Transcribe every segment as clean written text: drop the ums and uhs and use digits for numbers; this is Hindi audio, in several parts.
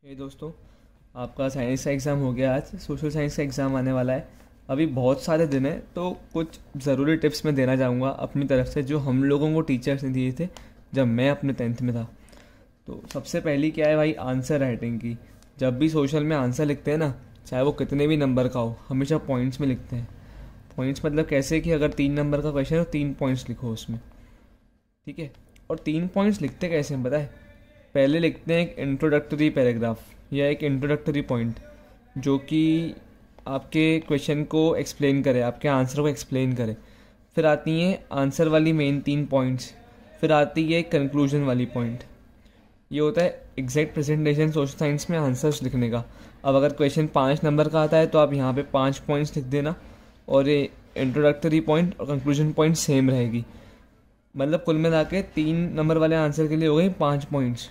दोस्तों, आपका साइंस का एग्ज़ाम हो गया। आज सोशल साइंस का एग्ज़ाम आने वाला है। अभी बहुत सारे दिन हैं, तो कुछ ज़रूरी टिप्स मैं देना चाहूँगा अपनी तरफ से, जो हम लोगों को टीचर्स ने दिए थे जब मैं अपने 10th में था। तो सबसे पहली क्या है भाई, आंसर राइटिंग की। जब भी सोशल में आंसर लिखते हैं ना, चाहे वो कितने भी नंबर का हो, हमेशा पॉइंट्स में लिखते हैं। पॉइंट्स मतलब कैसे कि अगर 3 नंबर का क्वेश्चन हो, 3 पॉइंट्स लिखो उसमें, ठीक है। और 3 पॉइंट्स लिखते कैसे हैं पता है? पहले लिखते हैं एक इंट्रोडक्टरी पैराग्राफ या एक इंट्रोडक्टरी पॉइंट, जो कि आपके क्वेश्चन को एक्सप्लेन करे, आपके आंसर को एक्सप्लेन करे। फिर आती हैं आंसर वाली मेन 3 पॉइंट्स। फिर आती है कंक्लूजन वाली पॉइंट। ये होता है एग्जैक्ट प्रेजेंटेशन सोशल साइंस में आंसर्स लिखने का। अब अगर क्वेश्चन 5 नंबर का आता है तो आप यहाँ पे 5 पॉइंट्स लिख देना, और ये इंट्रोडक्टरी पॉइंट और कंक्लूजन पॉइंट सेम रहेगी। मतलब कुल मिला के 3 नंबर वाले आंसर के लिए हो गई 5 पॉइंट्स,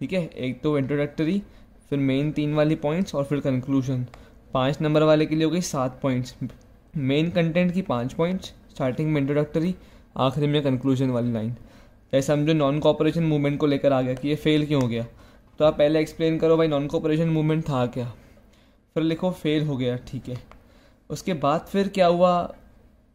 ठीक है। एक तो इंट्रोडक्टरी, फिर मेन 3 वाली पॉइंट्स, और फिर कंक्लूजन। 5 नंबर वाले के लिए हो गई 7 पॉइंट्स। मेन कंटेंट की 5 पॉइंट्स, स्टार्टिंग में इंट्रोडक्टरी, आखिरी में कंक्लूजन वाली लाइन। जैसे समझो नॉन कोऑपरेशन मूवमेंट को लेकर आ गया कि ये फेल क्यों हो गया, तो आप पहले एक्सप्लेन करो भाई नॉन कोऑपरेशन मूवमेंट था क्या, फिर लिखो फेल हो गया, ठीक है। उसके बाद फिर क्या हुआ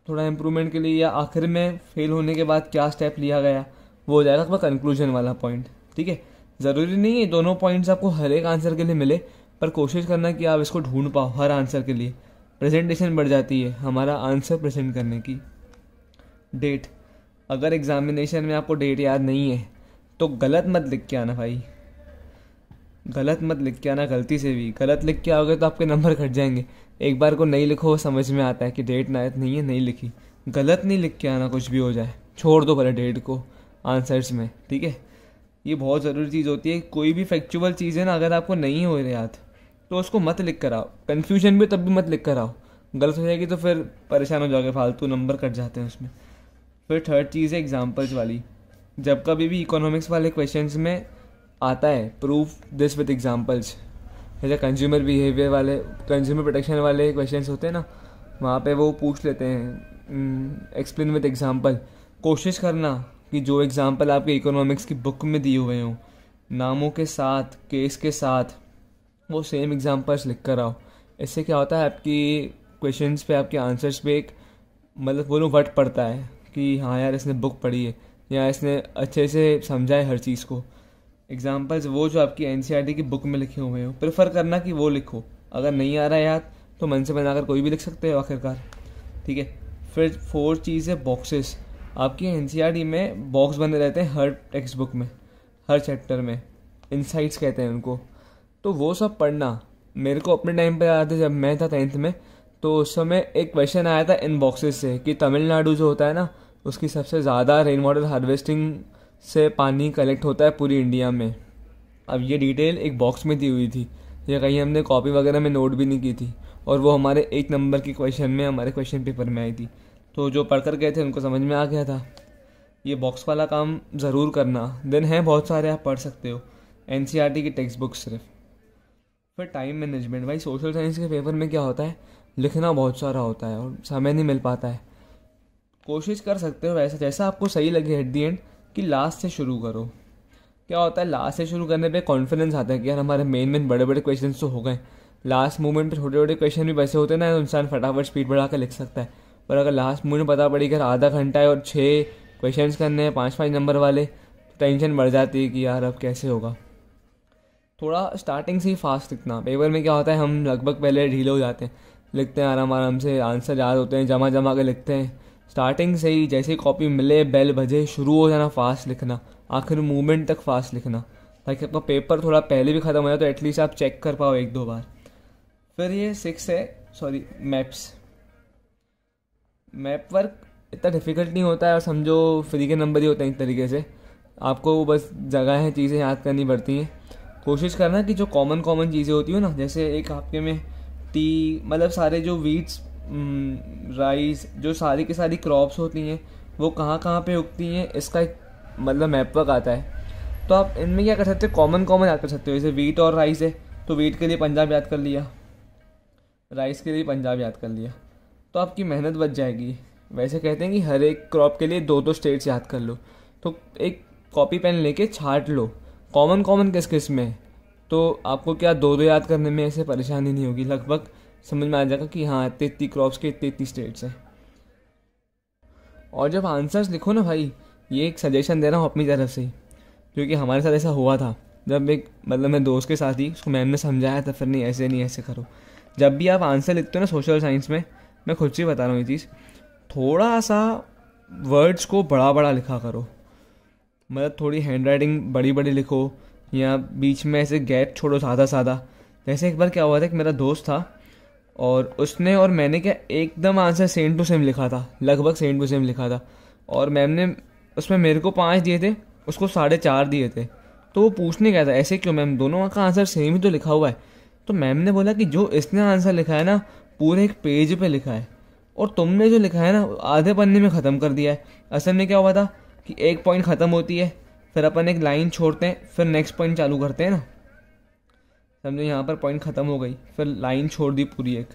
थोड़ा इम्प्रूवमेंट के लिए, या आखिर में फेल होने के बाद क्या स्टेप लिया गया, वो हो जाएगा आपका कंक्लूजन वाला पॉइंट, ठीक है। ज़रूरी नहीं है दोनों पॉइंट्स आपको हर एक आंसर के लिए मिले, पर कोशिश करना कि आप इसको ढूंढ पाओ हर आंसर के लिए। प्रेजेंटेशन बढ़ जाती है हमारा आंसर प्रेजेंट करने की। डेट, अगर एग्जामिनेशन में आपको डेट याद नहीं है तो गलत मत लिख के आना भाई, गलत मत लिख के आना। गलती से भी गलत लिख के आओगे तो आपके नंबर घट जाएंगे। एक बार को नहीं लिखो, समझ में आता है कि डेट नायत नहीं है, नहीं लिखी। गलत नहीं लिख के आना, कुछ भी हो जाए छोड़ दो पहले डेट को आंसर्स में, ठीक है। ये बहुत ज़रूरी चीज़ होती है। कोई भी फैक्चुअल चीज़ है ना, अगर आपको नहीं हो रही याद तो उसको मत लिख कर आओ। कन्फ्यूजन भी तब भी मत लिख कर आओ, गलत हो जाएगी तो फिर परेशान हो जाओगे, फालतू नंबर कट जाते हैं उसमें। फिर थर्ड चीज़ है एग्जाम्पल्स वाली। जब कभी भी इकोनॉमिक्स वाले क्वेश्चंस में आता है प्रूफ दिस विद एग्जाम्पल्स, जैसे कंज्यूमर बिहेवियर वाले, कंज्यूमर प्रोटेक्शन वाले क्वेश्चंस होते हैं ना, वहाँ पे वो पूछ लेते हैं एक्सप्लेन विद एग्जाम्पल। कोशिश करना कि जो एग्जाम्पल आपके इकोनॉमिक्स की बुक में दिए हुए हों, नामों के साथ, केस के साथ, वो सेम एग्जाम्पल्स लिख कर आओ। इससे क्या होता है, आपकी क्वेश्चंस पे, आपके आंसर्स पे एक मतलब बोलो वट पड़ता है कि हाँ यार इसने बुक पढ़ी है, या इसने अच्छे से समझा है हर चीज़ को। एग्जाम्पल्स वो जो आपकी एनसीईआरटी की बुक में लिखे हुए हो, प्रेफर करना कि वो लिखो। अगर नहीं आ रहा है याद तो मन से बनाकर कोई भी लिख सकते हो आखिरकार, ठीक है। फिर फोर्थ चीज़ है बॉक्सेस। आपकी एनसीईआरटी में बॉक्स बने रहते हैं हर टेक्स्ट बुक में, हर चैप्टर में, इनसाइट्स कहते हैं उनको। तो वो सब पढ़ना। मेरे को अपने टाइम पे याद है, जब मैं था 10th में, तो उस समय एक क्वेश्चन आया था इन बॉक्सेस से कि तमिलनाडु जो होता है ना, उसकी सबसे ज़्यादा रेन वाटर हार्वेस्टिंग से पानी कलेक्ट होता है पूरी इंडिया में। अब ये डिटेल एक बॉक्स में दी हुई थी, या कहीं हमने कॉपी वगैरह में नोट भी नहीं की थी, और वो हमारे 1 नंबर की क्वेश्चन में, हमारे क्वेश्चन पेपर में आई थी। तो जो पढ़ कर गए थे उनको समझ में आ गया था। ये बॉक्स वाला काम ज़रूर करना। दिन हैं बहुत सारे, आप पढ़ सकते हो एनसीईआरटी की टेक्स्ट बुक सिर्फ। फिर टाइम मैनेजमेंट। भाई सोशल साइंस के पेपर में क्या होता है, लिखना बहुत सारा होता है और समय नहीं मिल पाता है। कोशिश कर सकते हो वैसा जैसा आपको सही लगे एट दी एंड, कि लास्ट से शुरू करो। क्या होता है, लास्ट से शुरू करने पे कॉन्फिडेंस आता है कि यार हमारे मेन बड़े बड़े क्वेश्चन तो हो गए। लास्ट मोमेंट पे छोटे छोटे क्वेश्चन भी वैसे होते हैं ना, इंसान फटाफट स्पीड बढ़ा कर लिख सकता है। पर अगर लास्ट मोमेंट में पता पड़ी कि आधा घंटा है और 6 क्वेश्चंस करने हैं 5-5 नंबर वाले, तो टेंशन बढ़ जाती है कि यार अब कैसे होगा। थोड़ा स्टार्टिंग से ही फास्ट लिखना। पेपर में क्या होता है, हम लगभग पहले ढीले हो जाते हैं, लिखते हैं आराम आराम से, आंसर याद होते हैं, जमा जमा के लिखते हैं। स्टार्टिंग से ही जैसे ही कॉपी मिले, बेल बजे, शुरू हो जाना फास्ट लिखना, आखिर मूवमेंट तक फास्ट लिखना, ताकि आपका पेपर थोड़ा पहले भी ख़त्म हो जाए तो एटलीस्ट आप चेक कर पाओ 1-2 बार। फिर ये 6 है मैप्स। मैप वर्क इतना डिफ़िकल्ट नहीं होता है, और समझो फ्री के नंबर ही होते हैं एक तरीके से। आपको बस जगह है, चीज़ें याद करनी पड़ती हैं। कोशिश करना कि जो कॉमन चीज़ें होती हो ना, जैसे एक आपके में टी, मतलब सारे जो वीट्स, राइस, जो सारी की सारी क्रॉप्स होती हैं वो कहाँ कहाँ पे उगती हैं, इसका एक मतलब मैप वर्क आता है। तो आप इनमें क्या कर सकते हो, कॉमन याद कर सकते हो। जैसे वीट और राइस है तो वीट के लिए पंजाब याद कर लिया, राइस के लिए पंजाब याद कर लिया, तो आपकी मेहनत बच जाएगी। वैसे कहते हैं कि हर एक क्रॉप के लिए 2-2 स्टेट्स याद कर लो। तो एक कॉपी पेन लेके छाट लो कॉमन किस किस में, तो आपको क्या दो दो याद करने में ऐसे परेशानी नहीं होगी, लगभग समझ में आ जाएगा कि हाँ इतनी इतनी क्रॉप्स के इतनी इतनी स्टेट्स हैं। और जब आंसर्स लिखो ना भाई, ये एक सजेशन दे रहा हूँ अपनी तरफ से ही, क्योंकि हमारे साथ ऐसा हुआ था। जब एक मतलब मैं दोस्त के साथ ही, उसको मैम ने समझाया था, फिर नहीं ऐसे करो। जब भी आप आंसर लिखते हो ना सोशल साइंस में, मैं खुद से बता रहा हूँ ये चीज़, थोड़ा सा वर्ड्स को बड़ा बड़ा लिखा करो। मतलब थोड़ी हैंड राइटिंग बड़ी बड़ी लिखो, या बीच में ऐसे गैप छोड़ो सादा सादा। जैसे एक बार क्या हुआ था कि मेरा दोस्त था, और उसने और मैंने क्या एकदम आंसर सेम टू सेम लिखा था, लगभग सेम टू सेम लिखा था। और मैम ने उसमें मेरे को 5 दिए थे, उसको 4.5 दिए थे। तो वो पूछने गया था ऐसे क्यों मैम, दोनों का आंसर सेम ही तो लिखा हुआ है। तो मैम ने बोला कि जो इसने आंसर लिखा है ना पूरे एक पेज पे लिखा है, और तुमने जो लिखा है ना आधे पन्ने में ख़त्म कर दिया है। असल में क्या हुआ था कि एक पॉइंट ख़त्म होती है, फिर अपन एक लाइन छोड़ते हैं, फिर नेक्स्ट पॉइंट चालू करते हैं ना। समझो यहाँ पर पॉइंट ख़त्म हो गई, फिर लाइन छोड़ दी पूरी एक,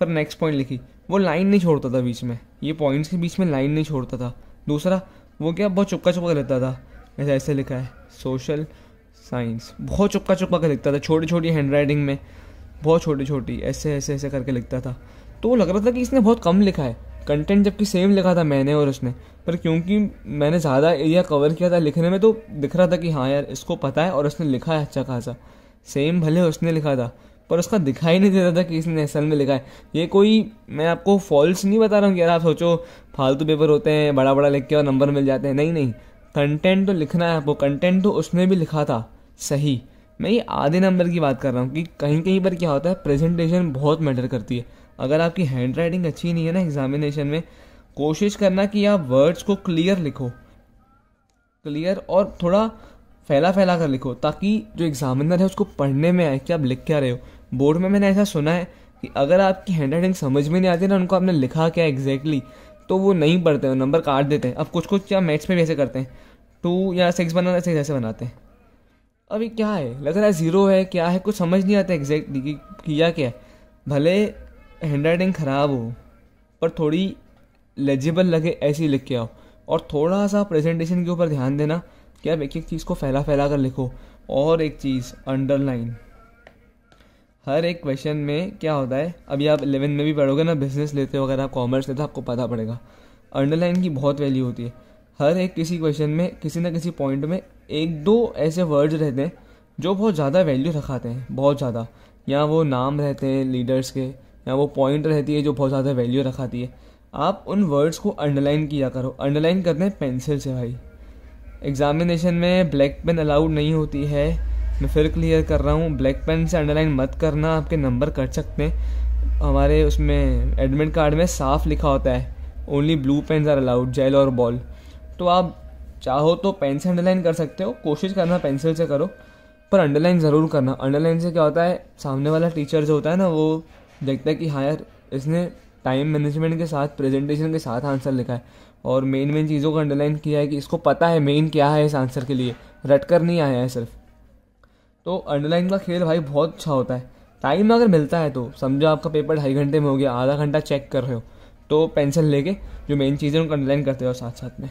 फिर नेक्स्ट पॉइंट लिखी। वो लाइन नहीं छोड़ता था बीच में, ये पॉइंट्स के बीच में लाइन नहीं छोड़ता था। दूसरा वो क्या बहुत चुपका चुपका लिखता था, ऐसा ऐसे लिखा है सोशल साइंस, बहुत चुपका चुपका कर लिखता था, छोटी छोटी हैंड राइटिंग में, बहुत छोटी छोटी ऐसे ऐसे ऐसे करके लिखता था। तो लग रहा था कि इसने बहुत कम लिखा है कंटेंट, जबकि सेम लिखा था मैंने और उसने। पर क्योंकि मैंने ज़्यादा एरिया कवर किया था लिखने में, तो दिख रहा था कि हाँ यार इसको पता है और उसने लिखा है अच्छा खासा। सेम भले उसने लिखा था, पर उसका दिखाई नहीं देता था कि इसने असल में लिखा है। ये कोई, मैं आपको फॉल्स नहीं बता रहा हूँ कि यार आप सोचो फालतू पेपर होते हैं बड़ा बड़ा लिख के और नंबर मिल जाते हैं, नहीं नहीं। कंटेंट तो लिखना है आपको, कंटेंट तो उसने भी लिखा था सही। मैं ये आधे नंबर की बात कर रहा हूँ कि कहीं कहीं पर क्या होता है, प्रेजेंटेशन बहुत मैटर करती है। अगर आपकी हैंड राइटिंग अच्छी नहीं है ना एग्जामिनेशन में, कोशिश करना कि आप वर्ड्स को क्लियर लिखो, क्लियर और थोड़ा फैला फैला कर लिखो, ताकि जो एग्जामिनर है उसको पढ़ने में आए कि आप लिख क्या रहे हो। बोर्ड में मैंने ऐसा सुना है कि अगर आपकी हैंड राइटिंग समझ में नहीं आती ना उनको, आपने लिखा क्या एग्जैक्टली, तो वो नहीं पढ़ते, नंबर काट देते हैं। अब कुछ कुछ क्या मैथ्स में भी ऐसे करते हैं, 2 या 6 बनाना ऐसे ऐसे बनाते हैं। अभी क्या है, लग रहा है 0 है, क्या है, कुछ समझ नहीं आता एग्जैक्टली कि किया क्या है। भले हैंड राइटिंग ख़राब हो, पर थोड़ी लेजिबल लगे ऐसी लिख के आओ। और थोड़ा सा प्रेजेंटेशन के ऊपर ध्यान देना कि आप एक एक चीज़ को फैला फैला कर लिखो। और एक चीज़, अंडरलाइन। हर एक क्वेश्चन में क्या होता है, अभी आप 11 में भी पढ़ोगे ना, बिजनेस लेते हो अगर आप, कॉमर्स लेते हो, आपको पता पड़ेगा अंडरलाइन की बहुत वैल्यू होती है। हर एक किसी क्वेश्चन में किसी न किसी पॉइंट में 1-2 ऐसे वर्ड्स रहते हैं जो बहुत ज़्यादा वैल्यू रखाते हैं, बहुत ज़्यादा। या वो नाम रहते हैं लीडर्स के, या वो पॉइंट रहती है जो बहुत ज़्यादा वैल्यू रखाती है। आप उन वर्ड्स को अंडरलाइन किया करो। अंडरलाइन करते हैं पेंसिल से भाई। एग्जामिनेशन में ब्लैक पेन अलाउड नहीं होती है, मैं फिर क्लियर कर रहा हूँ, ब्लैक पेन से अंडरलाइन मत करना, आपके नंबर कट सकते हैं। हमारे उसमें एडमिट कार्ड में साफ लिखा होता है only blue pens are allowed, gel और बॉल। तो आप चाहो तो पेन से अंडरलाइन कर सकते हो, कोशिश करना पेंसिल से करो, पर अंडरलाइन ज़रूर करना। अंडरलाइन से क्या होता है, सामने वाला टीचर जो होता है ना, वो देखता है कि हाँ यार इसने टाइम मैनेजमेंट के साथ, प्रेजेंटेशन के साथ आंसर लिखा है, और मेन चीज़ों को अंडरलाइन किया है कि इसको पता है मेन क्या है इस आंसर के लिए, रट कर नहीं आया है सिर्फ। तो अंडरलाइन का खेल भाई बहुत अच्छा होता है। टाइम अगर मिलता है तो, समझो आपका पेपर 2.5 घंटे में हो गया, आधा घंटा चेक कर रहे हो, तो पेंसिल लेके जो मेन चीज़ें उनको अंडरलाइन करते हो साथ साथ में।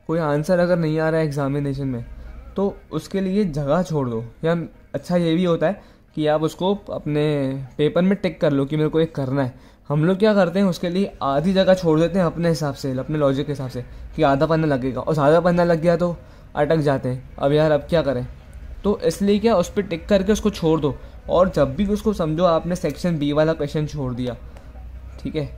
कोई आंसर अगर नहीं आ रहा है एग्जामिनेशन में, तो उसके लिए जगह छोड़ दो। या अच्छा ये भी होता है कि आप उसको अपने पेपर में टिक कर लो कि मेरे को एक करना है। हम लोग क्या करते हैं, उसके लिए आधी जगह छोड़ देते हैं अपने हिसाब से, अपने लॉजिक के हिसाब से कि आधा पन्ना लगेगा, और आधा पन्ना लग गया तो अटक जाते हैं। अब यार अब क्या करें, तो इसलिए क्या उस पर टिक करके उसको छोड़ दो। और जब भी उसको समझो आपने सेक्शन बी वाला क्वेश्चन छोड़ दिया, ठीक है,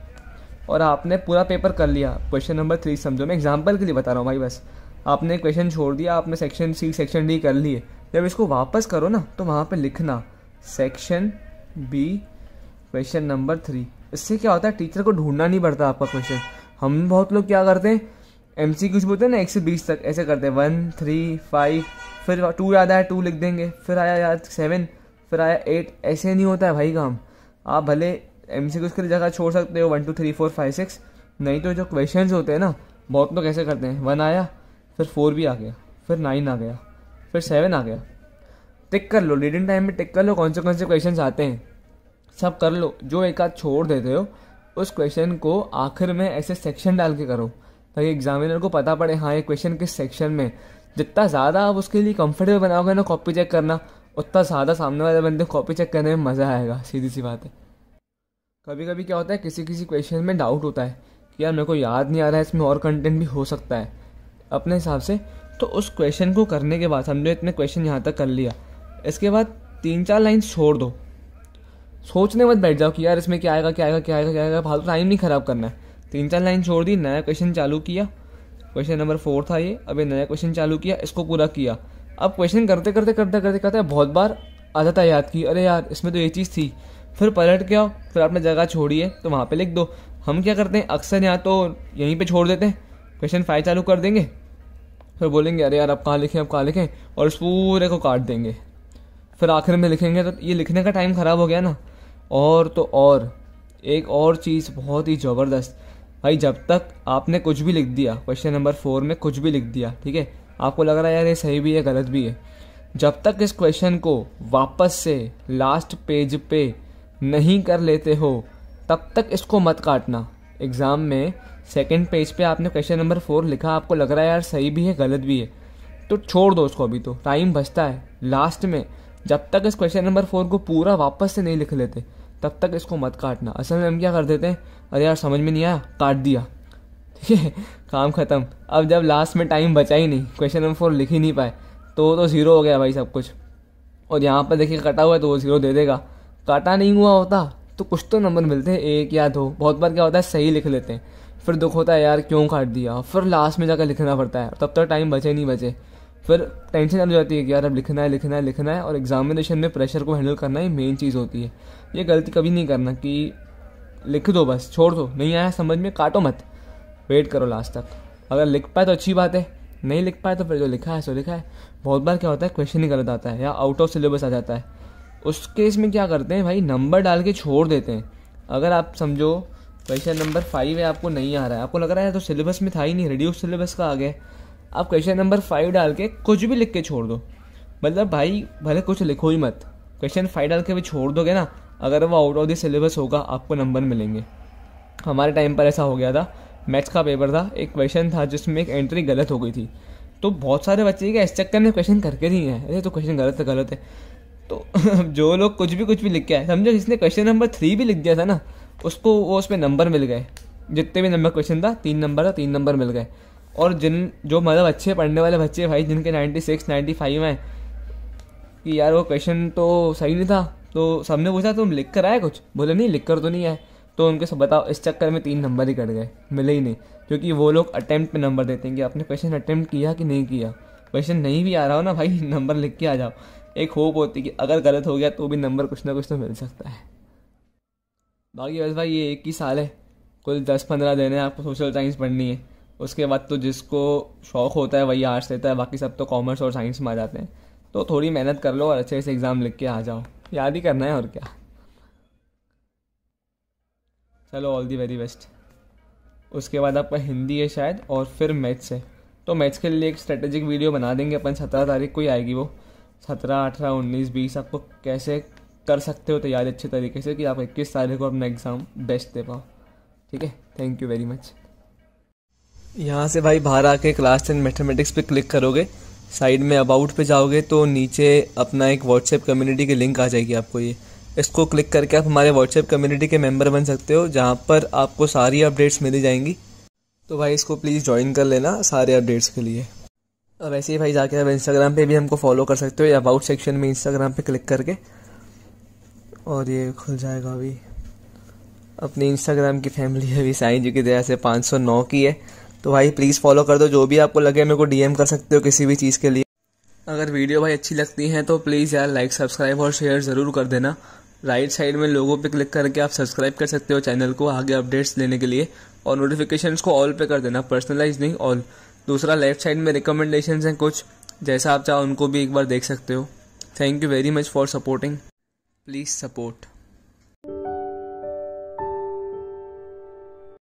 और आपने पूरा पेपर कर लिया, क्वेश्चन नंबर 3 समझो, मैं एग्जांपल के लिए बता रहा हूँ भाई, बस आपने क्वेश्चन छोड़ दिया, आपने सेक्शन सी सेक्शन डी कर लिए, जब इसको वापस करो ना तो वहाँ पे लिखना सेक्शन बी क्वेश्चन नंबर 3। इससे क्या होता है, टीचर को ढूंढना नहीं पड़ता आपका क्वेश्चन। हम बहुत लोग क्या करते हैं, MCQs बोलते हैं ना 1 से 20 तक, ऐसे करते हैं 1, 3, 5, फिर 2 याद आया 2 लिख देंगे, फिर आया याद 7, फिर आया 8। ऐसे नहीं होता है भाई काम। आप भले MCQs की जगह छोड़ सकते हो 1, 2, 3, 4, 5, 6, नहीं तो जो क्वेश्चंस होते हैं ना, बहुत लोग ऐसे करते हैं, 1 आया, फिर 4 भी आ गया, फिर 9 आ गया, फिर 7 आ गया। टिक कर लो, रीडिंग टाइम में टिक कर लो कौन से क्वेश्चन आते हैं, सब कर लो। जो एक आध छोड़ देते हो उस क्वेश्चन को आखिर में ऐसे सेक्शन डाल के करो, ताकि एग्जामिनर को पता पड़े हाँ ये क्वेश्चन किस सेक्शन में। जितना ज़्यादा आप उसके लिए कंफर्टेबल बनाओगे ना कॉपी चेक करना, उतना ज़्यादा सामने वाले बंदे कॉपी चेक करने में मज़ा आएगा, सीधी सी बात है। कभी कभी क्या होता है, किसी किसी क्वेश्चन में डाउट होता है कि यार मेरे को याद नहीं आ रहा है, इसमें और कंटेंट भी हो सकता है अपने हिसाब से। तो उस क्वेश्चन को करने के बाद, समझो इतने क्वेश्चन यहाँ तक कर लिया, इसके बाद 3-4 लाइन छोड़ दो, सोचने मत बैठ जाओ कि यार इसमें क्या आएगा क्या आएगा क्या आएगा क्या आएगा, फालतू टाइम नहीं ख़राब करना है। 3-4 लाइन छोड़ दी, नया क्वेश्चन चालू किया, क्वेश्चन नंबर 4 था ये, अब ये नया क्वेश्चन चालू किया, इसको पूरा किया। अब क्वेश्चन करते करते करते करते करते बहुत बार आ जाता है याद कि अरे यार इसमें तो ये चीज़ थी, फिर पलट के आओ, फिर आपने जगह छोड़ी है तो वहाँ पे लिख दो। हम क्या करते हैं अक्सर, या तो यहीं पे छोड़ देते हैं, क्वेश्चन 5 चालू कर देंगे, फिर बोलेंगे अरे यार अब कहाँ लिखें, और उस पूरे को काट देंगे, फिर आखिर में लिखेंगे, तो ये लिखने का टाइम ख़राब हो गया ना। और तो और एक और चीज़ बहुत ही ज़बरदस्त भाई, जब तक आपने कुछ भी लिख दिया, क्वेश्चन नंबर 4 में कुछ भी लिख दिया, ठीक है, आपको लग रहा है यार ये सही भी है गलत भी है, जब तक इस क्वेश्चन को वापस से लास्ट पेज पे नहीं कर लेते हो तब तक इसको मत काटना। एग्ज़ाम में सेकंड पेज पे आपने क्वेश्चन नंबर 4 लिखा, आपको लग रहा है यार सही भी है गलत भी है, तो छोड़ दो उसको, अभी तो टाइम बचता है। लास्ट में जब तक इस क्वेश्चन नंबर 4 को पूरा वापस से नहीं लिख लेते तब तक इसको मत काटना। असल में हम क्या कर देते हैं, अरे यार समझ में नहीं आया, काट दिया, ठीक है, काम ख़त्म। अब जब लास्ट में टाइम बचा ही नहीं, क्वेश्चन नंबर 4 लिख ही नहीं पाए, तो 0 हो गया भाई सब कुछ। और यहाँ पर देखिए कटा हुआ है तो वो 0 दे देगा, काटा नहीं हुआ होता तो कुछ तो नंबर मिलते हैं, 1 या 2। बहुत बार क्या होता है सही लिख लेते हैं, फिर दुख होता है यार क्यों काट दिया, फिर लास्ट में जाकर लिखना पड़ता है, तब तक टाइम बचे नहीं बचे, फिर टेंशन आ जाती है कि यार अब लिखना है। और एग्जामिनेशन में प्रेशर को हैंडल करना ही मेन चीज़ होती है। ये गलती कभी नहीं करना कि लिख दो बस, छोड़ दो, नहीं आया समझ में काटो मत, वेट करो लास्ट तक। अगर लिख पाए तो अच्छी बात है, नहीं लिख पाए तो फिर जो लिखा है सो लिखा है। बहुत बार क्या होता है क्वेश्चन ही गलत आता है या आउट ऑफ सिलेबस आ जाता है, उस केस में क्या करते हैं भाई, नंबर डाल के छोड़ देते हैं। अगर आप समझो क्वेश्चन नंबर 5 है, आपको नहीं आ रहा है, आपको लग रहा है तो सिलेबस में था ही नहीं, रिड्यूस सिलेबस का आ गया, आप क्वेश्चन नंबर 5 डाल के कुछ भी लिख के छोड़ दो। मतलब भाई भले कुछ लिखो ही मत, क्वेश्चन 5 डाल के भी छोड़ दोगे ना, अगर वो आउट ऑफ द सिलेबस होगा आपको नंबर मिलेंगे। हमारे टाइम पर ऐसा हो गया था, मैथ्स का पेपर था, एक क्वेश्चन था जिसमें एक एंट्री गलत हो गई थी, तो बहुत सारे बच्चे क्या इस चक्कर में क्वेश्चन करके नहीं है, अरे तो क्वेश्चन गलत है। तो जो लोग कुछ भी लिख के आए, समझो जिसने क्वेश्चन नंबर 3 भी लिख दिया था ना, उसको वो उस पर नंबर मिल गए, जितने भी नंबर क्वेश्चन था 3 नंबर था, 3 नंबर मिल गए। और जो मतलब अच्छे पढ़ने वाले बच्चे भाई जिनके 96 95 हैं कि यार वो क्वेश्चन तो सही नहीं था, तो सबने पूछा तुम लिख कर आए कुछ, बोले नहीं लिख कर तो नहीं आए, तो उनके सब बताओ इस चक्कर में 3 नंबर ही कट गए, मिले ही नहीं। क्योंकि वो लोग अटेम्प्ट पे नंबर देते हैं कि आपने क्वेश्चन अटेम्प्ट किया कि नहीं किया। क्वेश्चन नहीं भी आ रहा हो ना भाई, नंबर लिख के आ जाओ, एक होप होती है कि अगर गलत हो गया तो भी नंबर कुछ ना कुछ तो मिल सकता है। बाकी बस भाई ये 1 ही साल है, कुल 10-15 दिन है आपको सोशल साइंस पढ़नी है, उसके बाद तो जिसको शौक़ होता है वही आर्ट्स लेता है, बाकी सब तो कॉमर्स और साइंस में आ जाते हैं। तो थोड़ी मेहनत कर लो और अच्छे से एग्ज़ाम लिख के आ जाओ, याद ही करना है और क्या। चलो ऑल दी वेरी बेस्ट। उसके बाद आपका हिंदी है शायद, और फिर मैथ्स है, तो मैथ्स के लिए एक स्ट्रेटेजिक वीडियो बना देंगे अपन, 17 तारीख को ही आएगी वो, 17, 18, 19, 20 आपको कैसे कर सकते हो तैयारी अच्छे तरीके से कि आप 21 तारीख को अपना एग्ज़ाम बेस्ट दे पाओ। ठीक है, थैंक यू वेरी मच। यहाँ से भाई बाहर आके क्लास 10 मैथमेटिक्स पे क्लिक करोगे, साइड में अबाउट पे जाओगे तो नीचे अपना एक व्हाट्सएप कम्युनिटी की लिंक आ जाएगी आपको, ये इसको क्लिक करके आप हमारे व्हाट्सएप कम्युनिटी के मेंबर बन सकते हो, जहाँ पर आपको सारी अपडेट्स मिली जाएंगी। तो भाई इसको प्लीज़ ज्वाइन कर लेना सारे अपडेट्स के लिए। और वैसे ही भाई जाके आप इंस्टाग्राम पे भी हमको फॉलो कर सकते हो, या अबाउट सेक्शन में इंस्टाग्राम पे क्लिक करके, और ये खुल जाएगा। अभी अपनी इंस्टाग्राम की फैमिली अभी साईं जी की दया से 509 की है, तो भाई प्लीज़ फॉलो कर दो। जो भी आपको लगे मेरे को डीएम कर सकते हो किसी भी चीज़ के लिए। अगर वीडियो भाई अच्छी लगती है तो प्लीज़ यार लाइक, सब्सक्राइब और शेयर ज़रूर कर देना। राइट साइड में लोगों पे क्लिक करके आप सब्सक्राइब कर सकते हो चैनल को आगे अपडेट्स लेने के लिए, और नोटिफिकेशंस को ऑल पे कर देना, पर्सनलाइज नहीं ऑल। दूसरा लेफ्ट साइड में रिकमेंडेशंस हैं कुछ, जैसा आप चाहो उनको भी एक बार देख सकते हो। Thank you very much for supporting, please support.